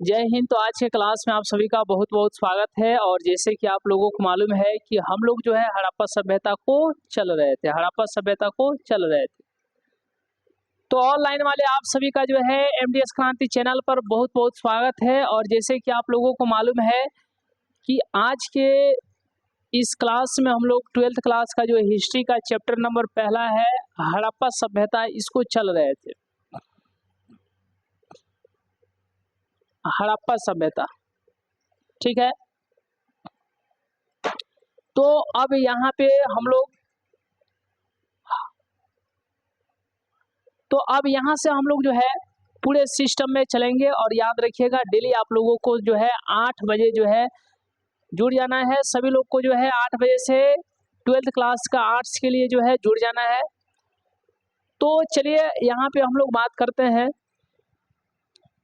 जय हिंद। तो आज के क्लास में आप सभी का बहुत बहुत स्वागत है। और जैसे कि आप लोगों को मालूम है कि हम लोग जो है हड़प्पा सभ्यता को चल रहे थे। तो ऑनलाइन वाले आप सभी का जो है एमडीएस क्रांति चैनल पर बहुत बहुत स्वागत है। और जैसे कि आप लोगों को मालूम है कि आज के इस क्लास में हम लोग 12th क्लास का जो हिस्ट्री का चैप्टर नंबर पहला है हड़प्पा सभ्यता, इसको चल रहे थे। हड़प्पा सभ्यता, ठीक है। तो अब यहाँ पे हम लोग से हम लोग जो है पूरे सिस्टम में चलेंगे। और याद रखिएगा डेली आप लोगों को जो है 8 बजे जो है जुड़ जाना है। सभी लोग को जो है 8 बजे से 12th क्लास का आर्ट्स के लिए जो है जुड़ जाना है। तो चलिए यहाँ पे हम लोग बात करते हैं।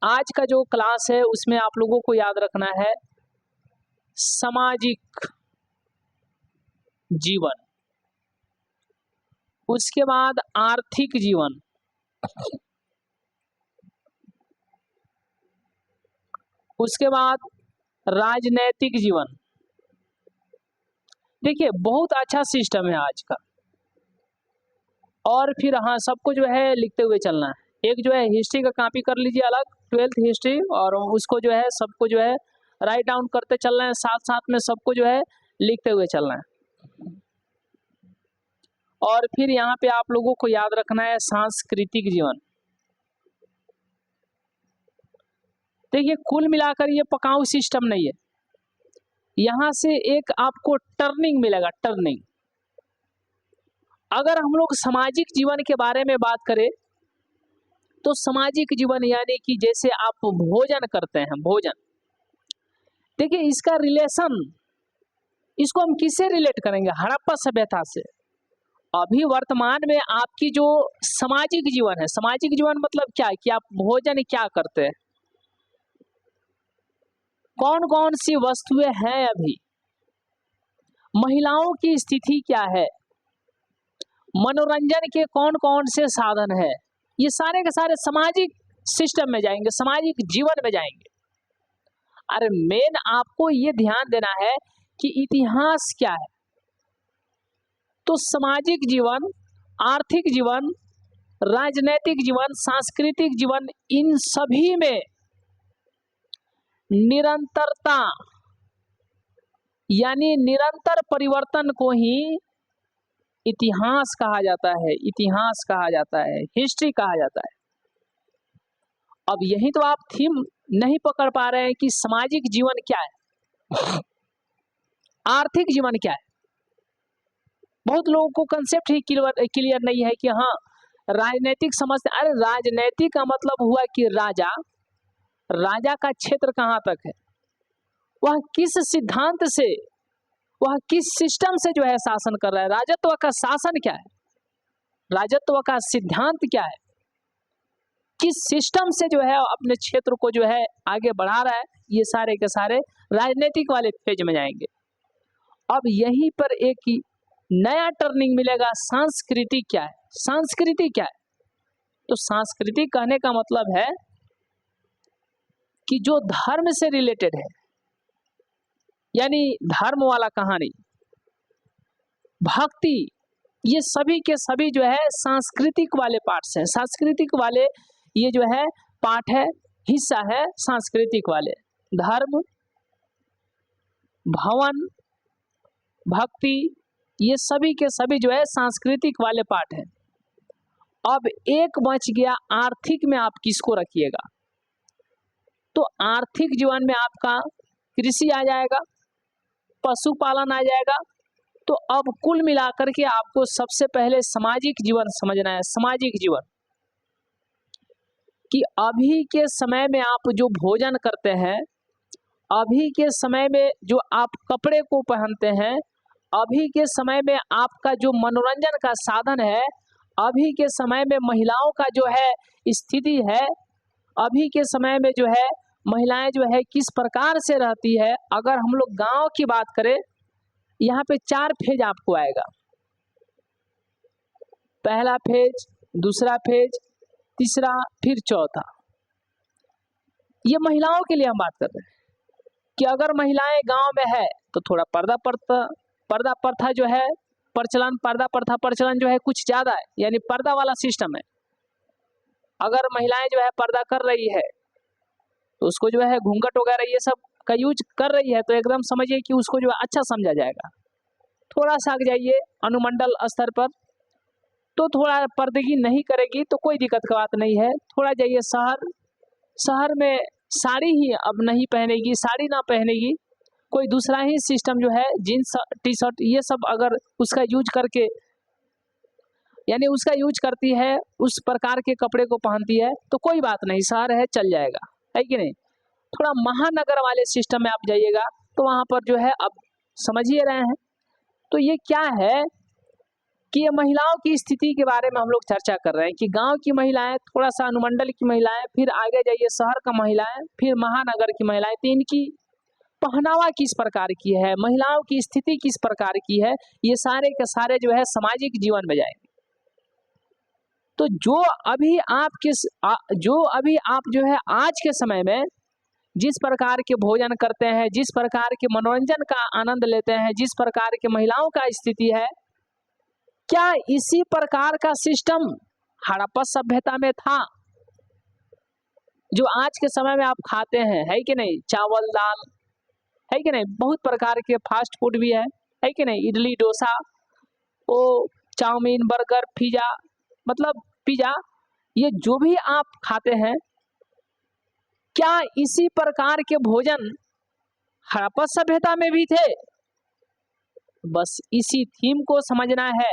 आज का जो क्लास है उसमें आप लोगों को याद रखना है सामाजिक जीवन, उसके बाद आर्थिक जीवन, उसके बाद राजनैतिक जीवन। देखिए बहुत अच्छा सिस्टम है आज का। और फिर हाँ, सबको जो है लिखते हुए चलना है। एक जो है हिस्ट्री का कॉपी कर लीजिए अलग, 12th हिस्ट्री, और उसको जो है सबको जो है राइट डाउन करते चलना है, साथ साथ में सबको जो है लिखते हुए चलना है। और फिर यहाँ पे आप लोगों को याद रखना है सांस्कृतिक जीवन। देखिए कुल मिलाकर ये पकाऊ सिस्टम नहीं है। यहाँ से एक आपको टर्निंग मिलेगा, टर्निंग। अगर हम लोग सामाजिक जीवन के बारे में बात करें तो सामाजिक जीवन यानी कि जैसे आप भोजन करते हैं, भोजन। देखिए इसका रिलेशन, इसको हम किससे रिलेट करेंगे? हड़प्पा सभ्यता से। अभी वर्तमान में आपकी जो सामाजिक जीवन है, सामाजिक जीवन मतलब क्या है कि आप भोजन क्या करते हैं, कौन कौन सी वस्तुएं हैं, अभी महिलाओं की स्थिति क्या है, मनोरंजन के कौन कौन से साधन है, ये सारे के सारे सामाजिक सिस्टम में जाएंगे, सामाजिक जीवन में जाएंगे। अरे मेन आपको ये ध्यान देना है कि इतिहास क्या है। तो सामाजिक जीवन, आर्थिक जीवन, राजनैतिक जीवन, सांस्कृतिक जीवन, इन सभी में निरंतरता यानी निरंतर परिवर्तन को ही इतिहास कहा जाता है, इतिहास कहा जाता है, हिस्ट्री कहा जाता है। अब यही तो आप थीम नहीं पकड़ पा रहे हैं कि सामाजिक जीवन क्या है, आर्थिक जीवन क्या है। बहुत लोगों को कंसेप्ट ही क्लियर नहीं है कि हाँ राजनीतिक समझते। अरे राजनीतिक का मतलब हुआ कि राजा, राजा का क्षेत्र कहाँ तक है, वह किस सिद्धांत से, वह किस सिस्टम से जो है शासन कर रहा है, राजत्व का शासन क्या है, राजत्व का सिद्धांत क्या है, किस सिस्टम से जो है अपने क्षेत्र को जो है आगे बढ़ा रहा है। ये सारे के सारे राजनीतिक वाले पेज में जाएंगे। अब यहीं पर एक नया टर्निंग मिलेगा, संस्कृति क्या है। संस्कृति क्या है? तो संस्कृति कहने का मतलब है कि जो धर्म से रिलेटेड है, यानी धर्म वाला कहानी, भक्ति, ये सभी के सभी जो है सांस्कृतिक वाले पार्ट्स हैं। सांस्कृतिक वाले ये जो है पार्ट है, हिस्सा है सांस्कृतिक वाले। धर्म, भवन, भक्ति, ये सभी के सभी जो है सांस्कृतिक वाले पार्ट हैं। अब एक बच गया आर्थिक में, आप किसको रखिएगा? तो आर्थिक जीवन में आपका कृषि आ जाएगा, पशुपालन आ जाएगा। तो अब कुल मिलाकर के आपको सबसे पहले सामाजिक जीवन समझना है। सामाजिक जीवन कि अभी के समय में आप जो भोजन करते हैं, अभी के समय में जो आप कपड़े को पहनते हैं, अभी के समय में आपका जो मनोरंजन का साधन है, अभी के समय में महिलाओं का जो है स्थिति है, अभी के समय में जो है महिलाएं जो है किस प्रकार से रहती है। अगर हम लोग गांव की बात करें, यहाँ पे 4 फेज आपको आएगा। पहला फेज, दूसरा फेज, तीसरा, फिर चौथा। ये महिलाओं के लिए हम बात कर रहे हैं कि अगर महिलाएं गांव में है तो थोड़ा पर्दा प्रथा जो है पर्दा प्रथा प्रचलन जो है कुछ ज्यादा है, यानी पर्दा वाला सिस्टम है। अगर महिलाएं जो है पर्दा कर रही है तो उसको जो है घूंघट वगैरह ये सब का यूज कर रही है तो एकदम समझिए कि उसको जो है अच्छा समझा जाएगा। थोड़ा सा आगे जाइए अनुमंडल स्तर पर तो थोड़ा पर्दगी नहीं करेगी तो कोई दिक्कत का बात नहीं है। थोड़ा जाइए शहर में साड़ी ही अब नहीं पहनेगी, साड़ी ना पहनेगी, कोई दूसरा ही सिस्टम जो है जीन्स टी शर्ट ये सब अगर उसका यूज करके यानी उसका यूज करती है, उस प्रकार के कपड़े को पहनती है तो कोई बात नहीं, शहर है चल जाएगा, है कि नहीं। थोड़ा महानगर वाले सिस्टम में आप जाइएगा तो वहाँ पर जो है अब समझ ही रहे हैं। तो ये क्या है कि ये महिलाओं की स्थिति के बारे में हम लोग चर्चा कर रहे हैं कि गांव की महिलाएं, थोड़ा सा अनुमंडल की महिलाएं, फिर आगे जाइए शहर का महिलाएं, फिर महानगर की महिलाएं, तो इनकी पहनावा किस प्रकार की है, महिलाओं की स्थिति किस प्रकार की है, ये सारे के सारे जो है सामाजिक जीवन में जाएंगे। तो जो अभी आप जो है आज के समय में जिस प्रकार के भोजन करते हैं, जिस प्रकार के मनोरंजन का आनंद लेते हैं, जिस प्रकार के महिलाओं का स्थिति है, क्या इसी प्रकार का सिस्टम हड़प्पा सभ्यता में था? जो आज के समय में आप खाते हैं, है कि नहीं, चावल दाल, है कि नहीं, बहुत प्रकार के फास्ट फूड भी है कि नहीं, इडली डोसा, ओ चाउमीन बर्गर पिज्जा, मतलब पिज्जा, ये जो भी आप खाते हैं, क्या इसी प्रकार के भोजन हड़प्पा सभ्यता में भी थे? बस इसी थीम को समझना है।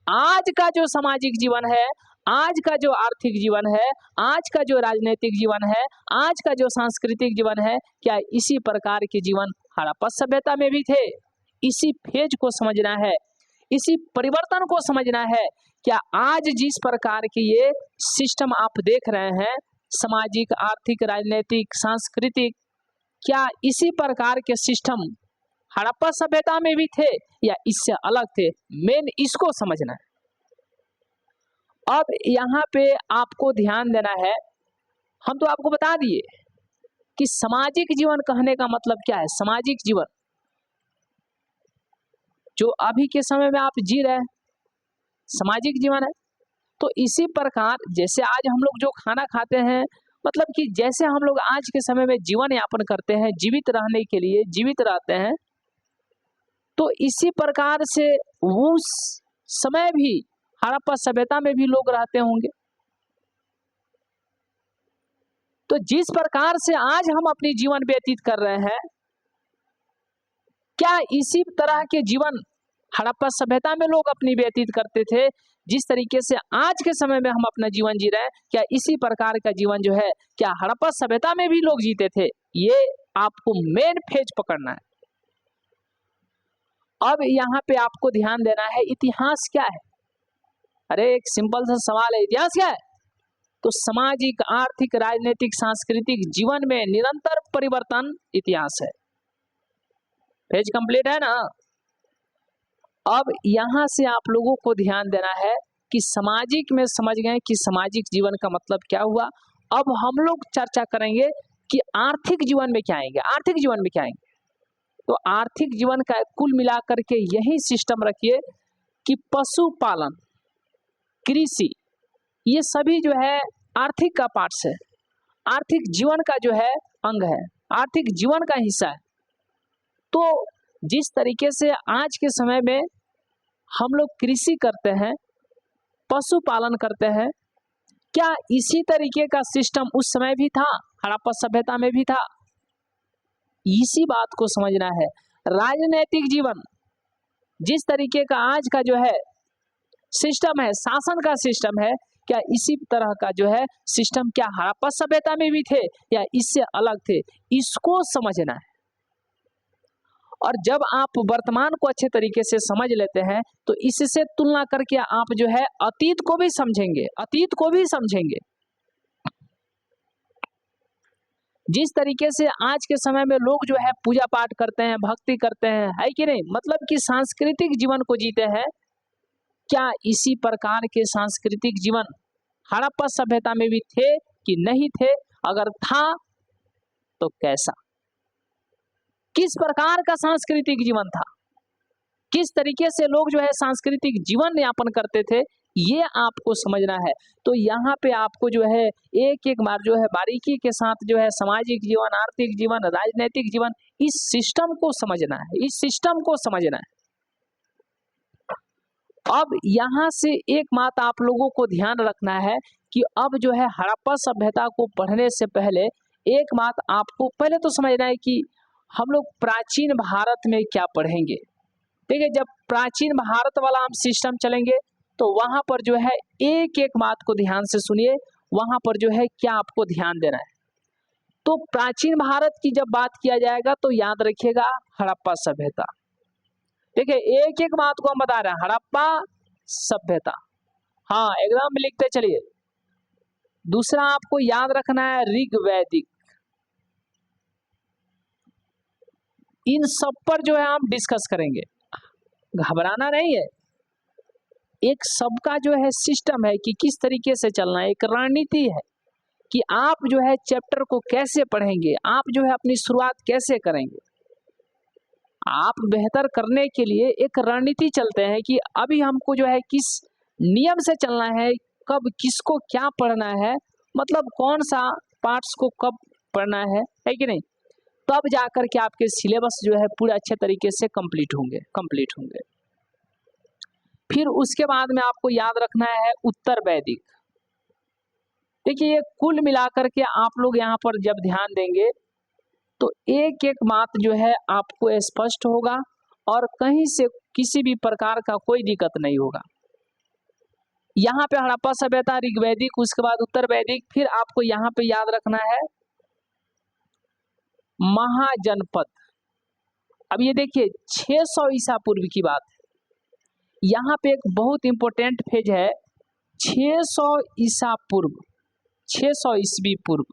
आज का जो सामाजिक जीवन है, आज का जो आर्थिक जीवन है, आज का जो राजनीतिक जीवन है, आज का जो सांस्कृतिक जीवन है, क्या इसी प्रकार के जीवन हड़प्पा सभ्यता में भी थे? इसी फेज को समझना है, इसी परिवर्तन को समझना है। क्या आज जिस प्रकार के ये सिस्टम आप देख रहे हैं, सामाजिक, आर्थिक, राजनीतिक, सांस्कृतिक, क्या इसी प्रकार के सिस्टम हड़प्पा सभ्यता में भी थे या इससे अलग थे? मेन इसको समझना है। अब यहाँ पे आपको ध्यान देना है, हम तो आपको बता दिए कि सामाजिक जीवन कहने का मतलब क्या है। सामाजिक जीवन जो अभी के समय में आप जी रहे हैं, सामाजिक जीवन है। तो इसी प्रकार जैसे आज हम लोग जो खाना खाते हैं, मतलब कि जैसे हम लोग आज के समय में जीवन यापन करते हैं, जीवित रहने के लिए जीवित रहते हैं, तो इसी प्रकार से उस समय भी हड़प्पा सभ्यता में भी लोग रहते होंगे। तो जिस प्रकार से आज हम अपनी जीवन व्यतीत कर रहे हैं, क्या इसी तरह के जीवन हड़प्पा सभ्यता में लोग अपनी व्यतीत करते थे? जिस तरीके से आज के समय में हम अपना जीवन जी रहे हैं, क्या इसी प्रकार का जीवन जो है क्या हड़प्पा सभ्यता में भी लोग जीते थे? ये आपको मेन फेज पकड़ना है। अब यहाँ पे आपको ध्यान देना है, इतिहास क्या है। अरे एक सिंपल सा सवाल है, इतिहास क्या है? तो सामाजिक, आर्थिक, राजनीतिक, सांस्कृतिक जीवन में निरंतर परिवर्तन इतिहास है। पेज कंप्लीट है ना। अब यहां से आप लोगों को ध्यान देना है कि सामाजिक में समझ गए कि सामाजिक जीवन का मतलब क्या हुआ। अब हम लोग चर्चा करेंगे कि आर्थिक जीवन में क्या आएंगे। आर्थिक जीवन में क्या आएंगे, तो आर्थिक जीवन का कुल मिलाकर के यही सिस्टम रखिए कि पशुपालन, कृषि, ये सभी जो है आर्थिक का पार्ट्स है, आर्थिक जीवन का जो है अंग है, आर्थिक जीवन का हिस्सा है। तो जिस तरीके से आज के समय में हम लोग कृषि करते हैं, पशुपालन करते हैं, क्या इसी तरीके का सिस्टम उस समय भी था, हड़प्पा सभ्यता में भी था? इसी बात को समझना है। राजनीतिक जीवन जिस तरीके का आज का जो है सिस्टम है, शासन का सिस्टम है, क्या इसी तरह का जो है सिस्टम क्या हड़प्पा सभ्यता में भी थे या इससे अलग थे? इसको समझना है। और जब आप वर्तमान को अच्छे तरीके से समझ लेते हैं तो इससे तुलना करके आप जो है अतीत को भी समझेंगे, अतीत को भी समझेंगे। जिस तरीके से आज के समय में लोग जो है पूजा पाठ करते हैं, भक्ति करते हैं, है कि नहीं, मतलब कि सांस्कृतिक जीवन को जीते हैं, क्या इसी प्रकार के सांस्कृतिक जीवन हड़प्पा सभ्यता में भी थे कि नहीं थे? अगर था तो कैसा, किस प्रकार का सांस्कृतिक जीवन था, किस तरीके से लोग जो है सांस्कृतिक जीवन यापन करते थे, ये आपको समझना है। तो यहाँ पे आपको जो है एक एक बार जो है बारीकी के साथ जो है सामाजिक जीवन, आर्थिक जीवन, राजनीतिक जीवन, इस सिस्टम को समझना है, इस सिस्टम को समझना है। अब यहाँ से एक बात आप लोगों को ध्यान रखना है कि अब जो है हड़प्पा सभ्यता को पढ़ने से पहले एक बात आपको पहले तो समझना है कि हम लोग प्राचीन भारत में क्या पढ़ेंगे। ठीक है, जब प्राचीन भारत वाला हम सिस्टम चलेंगे तो वहां पर जो है एक एक बात को ध्यान से सुनिए, वहां पर जो है क्या आपको ध्यान देना है। तो प्राचीन भारत की जब बात किया जाएगा तो याद रखिएगा हड़प्पा सभ्यता। देखिए एक एक बात को हम बता रहे हैं, हड़प्पा सभ्यता, हाँ एकदम लिखते चलिए। दूसरा आपको याद रखना है ऋग्वैदिक, इन सब पर जो है हम डिस्कस करेंगे, घबराना नहीं है। एक सबका जो है सिस्टम है कि किस तरीके से चलना है, एक रणनीति है कि आप जो है चैप्टर को कैसे पढ़ेंगे, आप जो है अपनी शुरुआत कैसे करेंगे। आप बेहतर करने के लिए एक रणनीति चलते हैं कि अभी हमको जो है किस नियम से चलना है, कब किसको क्या पढ़ना है, मतलब कौन सा पार्ट्स को कब पढ़ना है कि नहीं, तब जाकर के आपके सिलेबस जो है पूरे अच्छे तरीके से कंप्लीट होंगे। फिर उसके बाद में आपको याद रखना है उत्तर वैदिक। देखिए ये कुल मिलाकर के आप लोग यहाँ पर जब ध्यान देंगे तो एक एक बात जो है आपको स्पष्ट होगा और कहीं से किसी भी प्रकार का कोई दिक्कत नहीं होगा। यहाँ पे हड़प्पा सभ्यता, ऋग्वैदिक, उसके बाद उत्तर वैदिक, फिर आपको यहाँ पे याद रखना है महाजनपद। अब ये देखिए 600 ईसा पूर्व की बात है, यहाँ पे एक बहुत इंपॉर्टेंट फेज है 600 ईसा पूर्व, 600 ईस्वी पूर्व।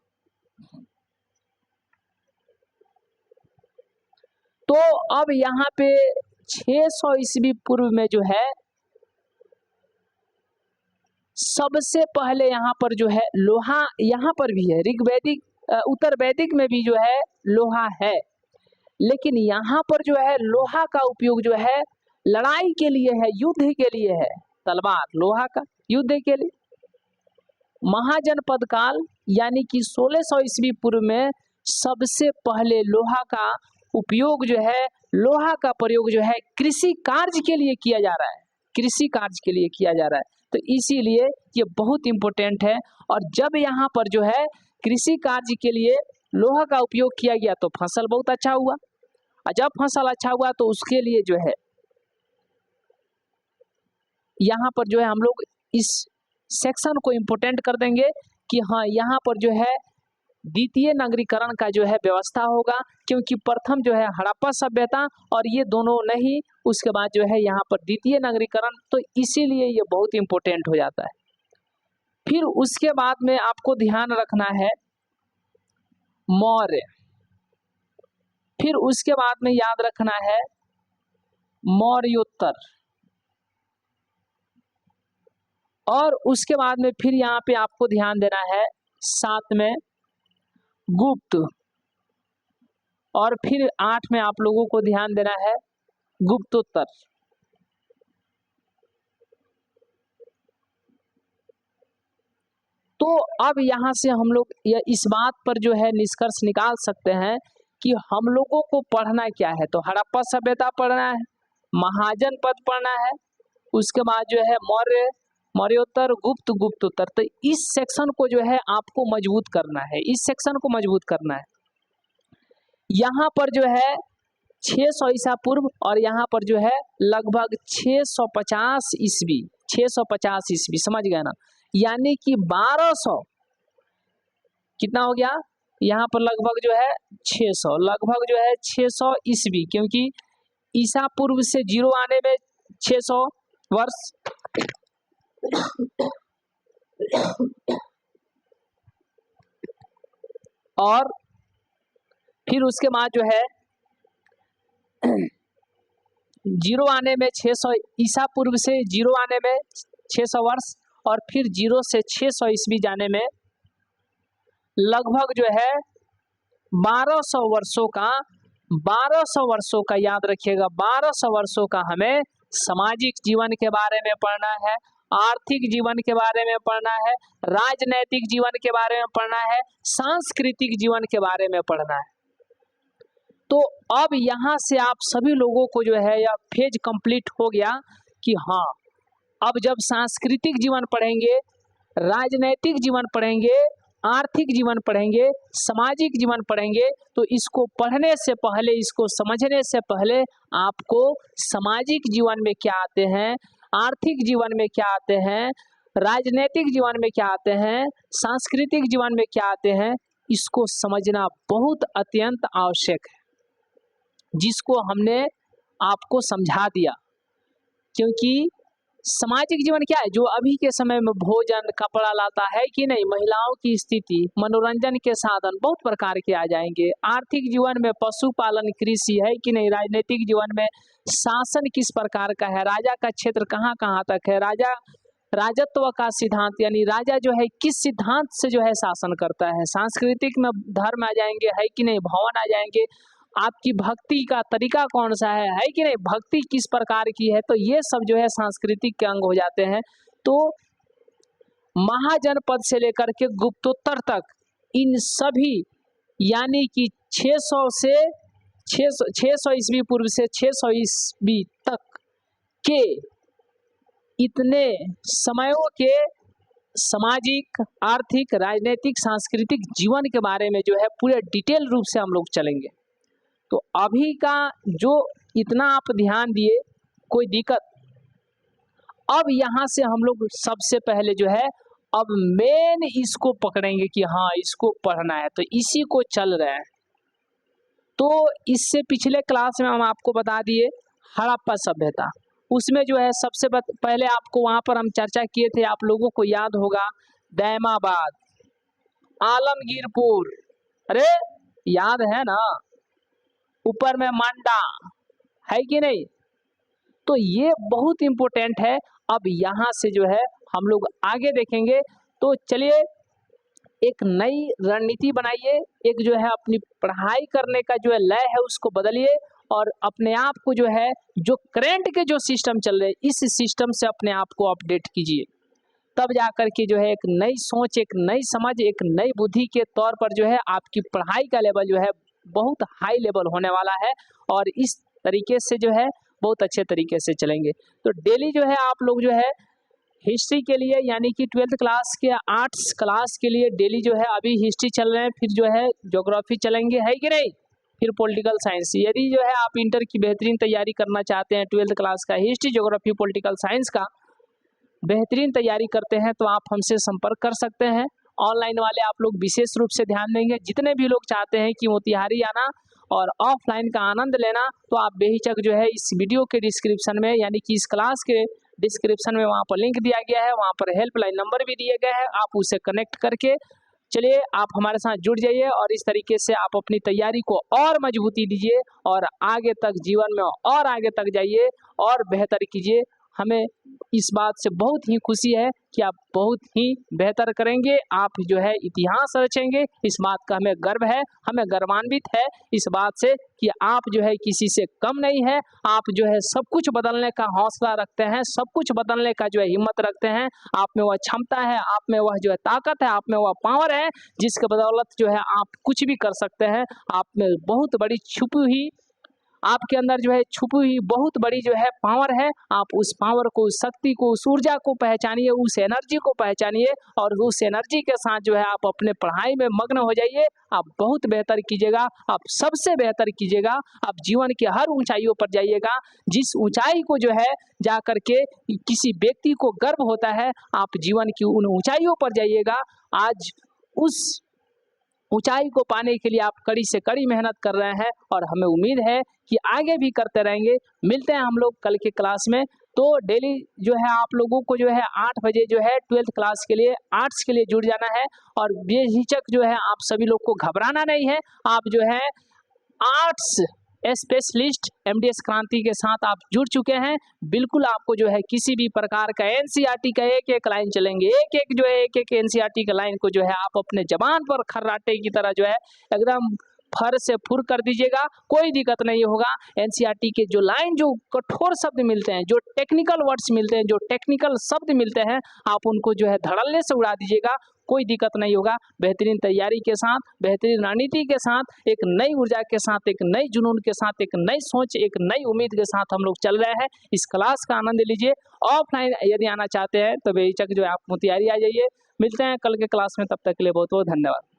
तो अब यहाँ पे 600 ईस्वी पूर्व में जो है सबसे पहले यहाँ पर जो है लोहा, यहाँ पर भी है ऋग्वैदिक, उत्तर वैदिक में भी जो है लोहा है, लेकिन यहाँ पर जो है लोहा का उपयोग जो है लड़ाई के लिए है, युद्ध के लिए है, तलवार लोहा का युद्ध के लिए। महाजनपद काल यानी कि 1600 ईस्वी पूर्व में सबसे पहले लोहा का उपयोग जो है, लोहा का प्रयोग जो है कृषि कार्य के लिए किया जा रहा है, कृषि कार्य के लिए किया जा रहा है। तो इसीलिए ये बहुत इंपॉर्टेंट है। और जब यहाँ पर जो है कृषि कार्य के लिए लोहा का उपयोग किया गया तो फसल बहुत अच्छा हुआ, और जब फसल अच्छा हुआ तो उसके लिए जो है यहाँ पर जो है हम लोग इस सेक्शन को इम्पोर्टेंट कर देंगे कि हाँ यहाँ पर जो है द्वितीय नगरीकरण का जो है व्यवस्था होगा, क्योंकि प्रथम जो है हड़प्पा सभ्यता और ये दोनों नहीं, उसके बाद जो है यहाँ पर द्वितीय नगरीकरण, तो इसीलिए ये बहुत इम्पोर्टेंट हो जाता है। फिर उसके बाद में आपको ध्यान रखना है मौर्य, फिर उसके बाद में याद रखना है मौर्योत्तर, और उसके बाद में फिर यहाँ पे आपको ध्यान देना है साथ में गुप्त, और फिर 8 में आप लोगों को ध्यान देना है गुप्तोत्तर। तो अब यहाँ से हम लोग इस बात पर जो है निष्कर्ष निकाल सकते हैं कि हम लोगों को पढ़ना क्या है। तो हड़प्पा सभ्यता पढ़ना है, महाजनपद पढ़ना है, उसके बाद जो है मौर्य, मौर्योत्तर, गुप्त, गुप्तोत्तर। तो इस सेक्शन को जो है आपको मजबूत करना है, इस सेक्शन को मजबूत करना है। यहाँ पर जो है 600 ईसा पूर्व और यहाँ पर जो है लगभग 650 ईस्वी, 650 ईस्वी, समझ गए ना, यानी कि 1200 कितना हो गया, यहाँ पर लगभग जो है 600, लगभग जो है 600 ईस्वी, क्योंकि ईसा पूर्व से 0 आने में 600 वर्ष, और फिर उसके बाद जो है 0 आने में 600, ईसा पूर्व से 0 आने में 600 वर्ष, और फिर 0 से 600 ईस्वी जाने में लगभग जो है 1200 वर्षों का 1200 वर्षों का याद रखिएगा, 1200 वर्षों का हमें सामाजिक जीवन के बारे में पढ़ना है, आर्थिक जीवन के बारे में पढ़ना है, राजनैतिक जीवन के बारे में पढ़ना है, सांस्कृतिक जीवन के बारे में पढ़ना है। तो अब यहाँ से आप सभी लोगों को जो है यह फेज कंप्लीट हो गया कि हाँ, अब जब सांस्कृतिक जीवन पढ़ेंगे, राजनैतिक जीवन पढ़ेंगे, आर्थिक जीवन पढ़ेंगे, सामाजिक जीवन पढ़ेंगे, तो इसको पढ़ने से पहले, इसको समझने से पहले आपको सामाजिक जीवन में क्या आते हैं, आर्थिक जीवन में क्या आते हैं, राजनैतिक जीवन में क्या आते हैं, सांस्कृतिक जीवन में क्या आते हैं, इसको समझना बहुत अत्यंत आवश्यक है, जिसको हमने आपको समझा दिया। क्योंकि सामाजिक जीवन क्या है, जो अभी के समय में भोजन, कपड़ा लाता है कि नहीं, महिलाओं की स्थिति, मनोरंजन के साधन बहुत प्रकार के आ जाएंगे। आर्थिक जीवन में पशुपालन, कृषि है कि नहीं। राजनीतिक जीवन में शासन किस प्रकार का है, राजा का क्षेत्र कहाँ कहाँ तक है, राजत्व का सिद्धांत, यानी राजा जो है किस सिद्धांत से जो है शासन करता है। सांस्कृतिक में धर्म आ जाएंगे, है कि नहीं, भवन आ जाएंगे। आपकी भक्ति का तरीका कौन सा है कि नहीं, भक्ति किस प्रकार की है, तो ये सब जो है सांस्कृतिक के अंग हो जाते हैं। तो महाजनपद से लेकर के गुप्तोत्तर तक इन सभी, यानी कि 600 ईस्वी पूर्व से 600 ईस्वी तक के इतने समयों के सामाजिक, आर्थिक, राजनीतिक, सांस्कृतिक जीवन के बारे में जो है पूरे डिटेल रूप से हम लोग चलेंगे। तो अभी का जो इतना आप ध्यान दिए, कोई दिक्कत। अब यहाँ से हम लोग सबसे पहले जो है अब मेन इसको पकड़ेंगे कि हाँ, इसको पढ़ना है, तो इसी को चल रहे हैं। तो इससे पिछले क्लास में हम आपको बता दिए हड़प्पा सभ्यता, उसमें जो है सबसे पहले आपको वहाँ पर हम चर्चा किए थे, आप लोगों को याद होगा, दैमाबाद, आलमगीरपुर, अरे याद है ना, ऊपर में मंडा, है कि नहीं। तो ये बहुत इम्पोर्टेंट है। अब यहाँ से जो है हम लोग आगे देखेंगे। तो चलिए एक नई रणनीति बनाइए, एक जो है अपनी पढ़ाई करने का जो है लय है उसको बदलिए, और अपने आप को जो है जो करंट के जो सिस्टम चल रहे हैं इस सिस्टम से अपने आप को अपडेट कीजिए। तब जाकर के जो है एक नई सोच, एक नई समझ, एक नई बुद्धि के तौर पर जो है आपकी पढ़ाई का लेवल जो है बहुत हाई लेवल होने वाला है, और इस तरीके से जो है बहुत अच्छे तरीके से चलेंगे। तो डेली जो है आप लोग जो है हिस्ट्री के लिए, यानी कि 12th क्लास के आर्ट्स क्लास के लिए डेली जो है अभी हिस्ट्री चल रहे हैं, फिर जो है ज्योग्राफी चलेंगे, है कि नहीं, फिर पॉलिटिकल साइंस। यदि जो है आप इंटर की बेहतरीन तैयारी करना चाहते हैं, 12th क्लास का हिस्ट्री, ज्योग्राफी, पॉलिटिकल साइंस का बेहतरीन तैयारी करते हैं, तो आप हमसे संपर्क कर सकते हैं। ऑनलाइन वाले आप लोग विशेष रूप से ध्यान देंगे। जितने भी लोग चाहते हैं कि मोतिहारी आना और ऑफलाइन का आनंद लेना, तो आप बेहिचक जो है इस वीडियो के डिस्क्रिप्शन में, यानी कि इस क्लास के डिस्क्रिप्शन में वहाँ पर लिंक दिया गया है, वहाँ पर हेल्पलाइन नंबर भी दिए गए हैं, आप उसे कनेक्ट करके चलिए आप हमारे साथ जुड़ जाइए, और इस तरीके से आप अपनी तैयारी को और मजबूती दीजिए, और आगे तक जीवन में और आगे तक जाइए और बेहतर कीजिए। हमें इस बात से बहुत ही खुशी है कि आप बहुत ही बेहतर करेंगे, आप जो है इतिहास रचेंगे, इस बात का हमें गर्व है, हमें गर्वान्वित है इस बात से कि आप जो है किसी से कम नहीं है, आप जो है सब कुछ बदलने का हौसला रखते हैं, सब कुछ बदलने का जो है हिम्मत रखते हैं, आप में वह क्षमता है, आप में वह जो है ताकत है, आप में वह पावर है, जिसके बदौलत जो है आप कुछ भी कर सकते हैं। आप में बहुत बड़ी छुपी हुई, आपके अंदर जो है छुपी हुई बहुत बड़ी जो है पावर है, आप उस पावर को, उस शक्ति को, उस ऊर्जा को पहचानिए, उस एनर्जी को पहचानिए, और उस एनर्जी के साथ जो है आप अपने पढ़ाई में मग्न हो जाइए। आप बहुत बेहतर कीजिएगा, आप सबसे बेहतर कीजिएगा, आप जीवन के हर ऊंचाइयों पर जाइएगा, जिस ऊंचाई को जो है जा करके किसी व्यक्ति को गर्व होता है, आप जीवन की उन ऊंचाइयों पर जाइएगा। आज उस ऊंचाई को पाने के लिए आप कड़ी से कड़ी मेहनत कर रहे हैं, और हमें उम्मीद है कि आगे भी करते रहेंगे। मिलते हैं हम लोग कल के क्लास में। तो डेली जो है आप लोगों को जो है 8 बजे जो है 12th क्लास के लिए, आर्ट्स के लिए जुड़ जाना है, और बेहिचक जो है आप सभी लोग को घबराना नहीं है। आप जो है आर्ट्स स्पेशलिस्ट एमडीएस क्रांति के साथ आप जुड़ चुके हैं। बिल्कुल आपको जो है किसी भी प्रकार का एनसीईआरटी का एक एक लाइन चलेंगे, एक एक एनसीईआरटी का लाइन को जो है आप अपने जबान पर खर्राटे की तरह जो है एकदम फर से फुर कर दीजिएगा, कोई दिक्कत नहीं होगा। एनसीईआरटी के जो लाइन, जो कठोर शब्द मिलते हैं, जो टेक्निकल वर्ड्स मिलते हैं, जो टेक्निकल शब्द मिलते हैं, आप उनको जो है धड़ल्ले से उड़ा दीजिएगा, कोई दिक्कत नहीं होगा। बेहतरीन तैयारी के साथ, बेहतरीन रणनीति के साथ, एक नई ऊर्जा के साथ, एक नई जुनून के साथ, एक नई सोच, एक नई उम्मीद के साथ हम लोग चल रहे हैं। इस क्लास का आनंद लीजिए। ऑफलाइन यदि आना चाहते हैं तो बेहिचक जो है आप मोतिहारी आ जाइए। मिलते हैं कल के क्लास में, तब तक के लिए बहुत बहुत धन्यवाद।